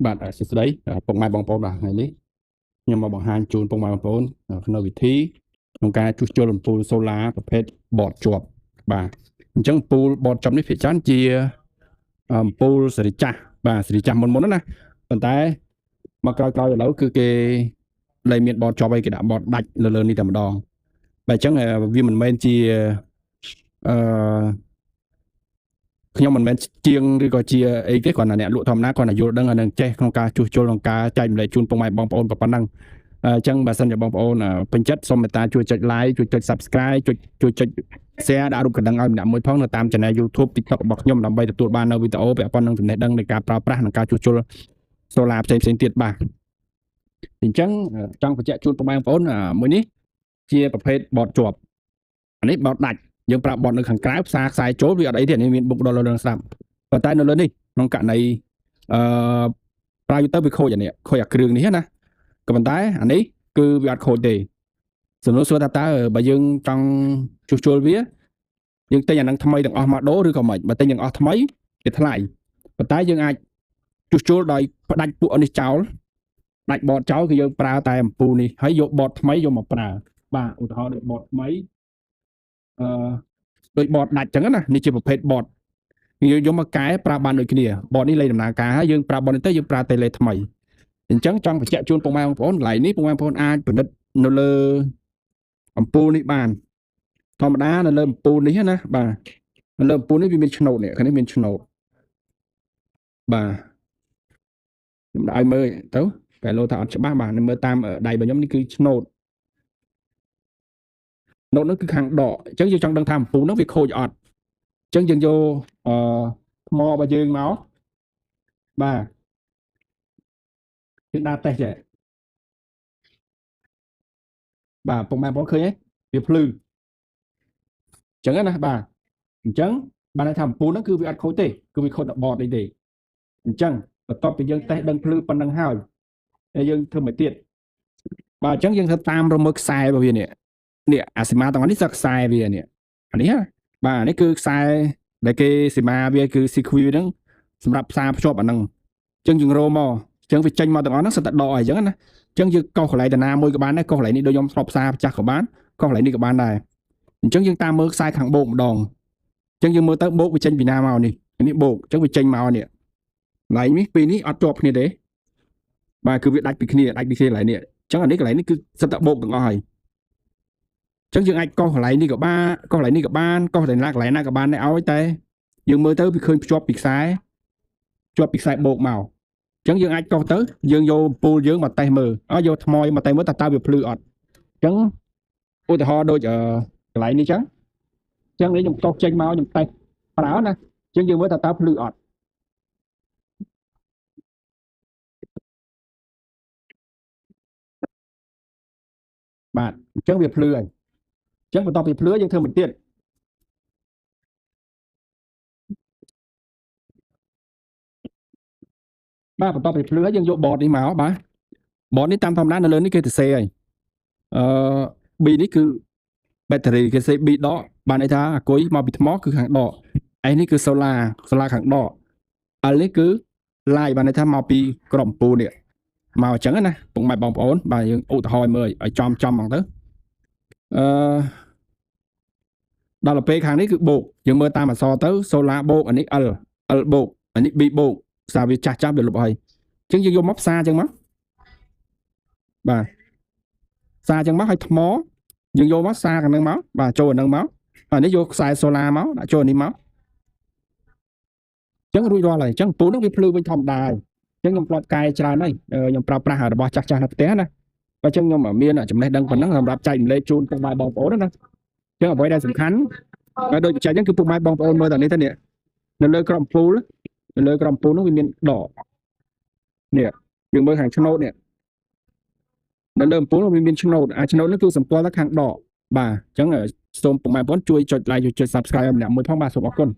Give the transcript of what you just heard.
បាទសួស្តីពុកម៉ែបងប្អូនបាទថ្ងៃនេះខ្ញុំមកបង្ហាញជូនពុកម៉ែបងប្អូននៅវិធីក្នុងការជួសជុលអំពូលសូឡាប្រភេទបតជាប់បាទអញ្ចឹងអំពូលបតជាប់នេះភាគច្រើនជាអំពូលសេរីចាស់បាទសេរីចាស់មុនណាប៉ុន្តែមកក្រោយៗឥឡូវគឺគេលែងមានបតជាប់ហើយគេដាក់បតដាច់លើនេះតែម្ដងបាទអញ្ចឹងវាមិនមែនជាអឺខ្ញុំមិនមែនជាងឬក៏ជាអីទេគ្រាន់តែអ្នកលក់ធម្មតាគ្រាន់តែយល់ដឹងនិងចេះក្នុងការជួសជុលក្នុងការចែកម្លែកជូនពុកម៉ែបងប្អូនប៉ុណ្ណឹងអញ្ចឹងបើសិនជាបងប្អូនពេញចិត្តសូមមេត្តាជួយចុច like ជួយចុច subscribe ជួយចុច share ដាក់រូបកណ្ដឹងឲ្យម្នាក់មួយផងនៅតាម channel YouTube TikTok របស់ខ្ញុំដើម្បីទទួលបាននៅវីដេអូពាក់ព័ន្ធនឹងចំណេះដឹងនៃការប្រើប្រាស់និងការជួសជុលសូឡាផ្សេងទៀតបាទអញ្ចឹងចង់បញ្ជាក់ជូនពុកម៉ែបងប្អូនមួយនេះជាប្រភេទបតជាប់អានេះបតដាច់យើងប្រើបតនៅខាងក្រៅផ្សារខ្សែចូលវាអត់អីទេនេះមានបុកដល់លើស្រាប់ប៉ុន្តែនៅលើនេះក្នុងករណីប្រើទៅវាខូចអានេះខូចអាគ្រឿងនេះណាក៏ប៉ុន្តែអានេះគឺវាអត់ខូចទេសំណួរសួរថាតើបើយើងចង់ជួសជុលវាយើងទិញអានឹងថ្មីទាំងអស់មកដូរឬក៏មិនបើទិញទាំងអស់ថ្មីវាថ្លៃប៉ុន្តែយើងអាចជួសជុលដោយផ្ដាច់ពួកនេះចោលដាច់បតចោលគឺយើងប្រើតែអំពូលនេះហើយយកបតថ្មីយកមកប្រើបាទឧទាហរណ៍ដូចបតថ្មីដូចបតដាច់ចឹងណានេះជាប្រភេទបតយើងយកមកកែប្រើបានដូចគ្នាបតនេះលេខដំណើរការហើយយើងប្រើបតនេះទៅយើងប្រើតែលេខថ្មីអញ្ចឹងចង់បញ្ជាក់ជូនពុកម៉ែបងប្អូនកន្លែងនេះពុកម៉ែបងប្អូនអាចពិនិត្យនៅលើអំពូលនេះបានធម្មតានៅលើអំពូលនេះណាបាទនៅលើអំពូលនេះវាមានឆ្នូតនេះខាងនេះមានឆ្នូតបាទខ្ញុំដាក់ឲ្យមើលទៅតែលោថាអត់ច្បាស់បាទមើលតាមដៃរបស់ខ្ញុំនេះគឺឆ្នូតនោះគឺខាងដកអញ្ចឹងយើងចង់ដឹងថាអំពូលនោះវាខូចអត់អញ្ចឹងយើងយកថ្មរបស់យើងមកបាទយើងដាក់តេស្តចេះបាទពុកម៉ែបងប្អូនឃើញទេវាភ្លឺអញ្ចឹងណាបាទអញ្ចឹងបានន័យថាអំពូលហ្នឹងគឺវាអត់ខូចទេគឺវាខូចតែបតអីទេអញ្ចឹងបន្ទាប់ពីយើងតេស្តដឹងភ្លឺប៉ុណ្ណឹងហើយយើងធ្វើមកទៀតបាទអញ្ចឹងយើងធ្វើតាមរមើខ្សែរបស់វានេះអាសីមាទាំងនេះសឹកខ្សែវានេះអានេះបាទនេះគឺខ្សែដែលគេសីមាវាគឺ CQ ហ្នឹងសម្រាប់ផ្សារភ្ជាប់អាហ្នឹងអញ្ចឹងយើងរោមកអញ្ចឹងវាចេញមកទាំងអស់ហ្នឹងសិតតែដកអីចឹងណាអញ្ចឹងយើងកោសកន្លែងតាណាមួយក៏បានដែរកោសកន្លែងនេះដូចខ្ញុំធ្លាប់ផ្សារចាស់ក៏បានកោសកន្លែងនេះក៏បានដែរអញ្ចឹងយើងតាមមើលខ្សែខាងបោកម្ដងអញ្ចឹងយើងមើលទៅបោកវាចេញពីណាមកនេះបោកអញ្ចឹងវាចេញមកនេះកន្លែងនេះពីនេះអត់ជាប់គ្នាទេបាទគឺវាដាច់ពីគ្នាកន្លែងនេះអញ្ចឹងអានេះកន្លែងនេះគឺសិតតែបោកទាំងអស់ហើយអញ្ចឹងយើងអាចកោសកន្លែងនេះក៏បានកោសកន្លែងនេះក៏បានកោសកន្លែងណាក៏បានដែរឲ្យតែយើងមើលទៅវាឃើញភ្ជាប់ពីខ្សែបោកមកអញ្ចឹងយើងអាចកោសទៅយើងយកអំពូលយើងមកតេស្តមើលយកថ្មមកតេស្តមើលតើវាភ្លឺអត់អញ្ចឹងឧទាហរណ៍ដូចកន្លែងនេះអញ្ចឹងនេះខ្ញុំកោសចេញមកខ្ញុំតេស្តប្រើណាអញ្ចឹងយើងមើលតើភ្លឺអត់បាទអញ្ចឹងវាភ្លឺហើយអញ្ចឹងបន្ទាប់ពីភ្លឺយើងធ្វើមួយទៀតបាទបន្ទាប់ពីភ្លឺហើយយើងយកបតនេះមកបាទបតនេះតាមធម្មតានៅលើនេះគេទៅសេហើយB នេះគឺបែតតេរីគេសេ B ដកបានន័យថាអាគុយមកពីថ្មគឺខាងដក S នេះគឺសូឡាខាងដក L នេះគឺ light បានន័យថាមកពីក្របអំពូលនេះមកអញ្ចឹងណាពុកម៉ែបងប្អូនបាទយើងឧទាហរណ៍មើលឲ្យចំហ្មងទៅដល់ទៅពេលខាងនេះគឺបូកយើងមើលតាមអក្សរទៅសូឡាបូកអានេះ L បូកអានេះ B បូកផ្សារវាចាស់វាលុបហើយអញ្ចឹងយើងយកមកផ្សារអញ្ចឹងមកបាទផ្សារអញ្ចឹងមកឲ្យថ្មយើងយកមកសារខាងហ្នឹងមកបាទចូលអាហ្នឹងមកអានេះយកខ្សែសូឡាមកដាក់ចូលនេះមកអញ្ចឹងរួចរាល់ហើយអញ្ចឹងពូហ្នឹងវាភ្លឺវិញធម្មតាហើយអញ្ចឹងខ្ញុំធ្លាប់កែច្រើនហើយខ្ញុំប្រើប្រាស់របស់ចាស់នៅផ្ទះណាបើអញ្ចឹងខ្ញុំមានចំណេះដឹងប៉ុណ្ណឹងសម្រាប់ចែកម្លែកជូនពុកម៉ែបងប្អូនណាអញ្ចឹងអ្វីដែលសំខាន់ហើយដូចបច្ចេកអញ្ចឹងគឺពុកម៉ែបងប្អូនមើលតែនេះទៅនេះនៅលើក្របអំពូលនោះវាមានដកនេះយើងមើលខាងឆ្នូតនេះនៅលើអំពូលវាមានឆ្នូតឆ្នូតនេះគឺសម្គាល់ថាខាងដកបាទអញ្ចឹងសូមពុកម៉ែបងប្អូនជួយចុច like ជួយ subscribe ឲ្យម្នាក់មួយផងបាទសូមអរគុណ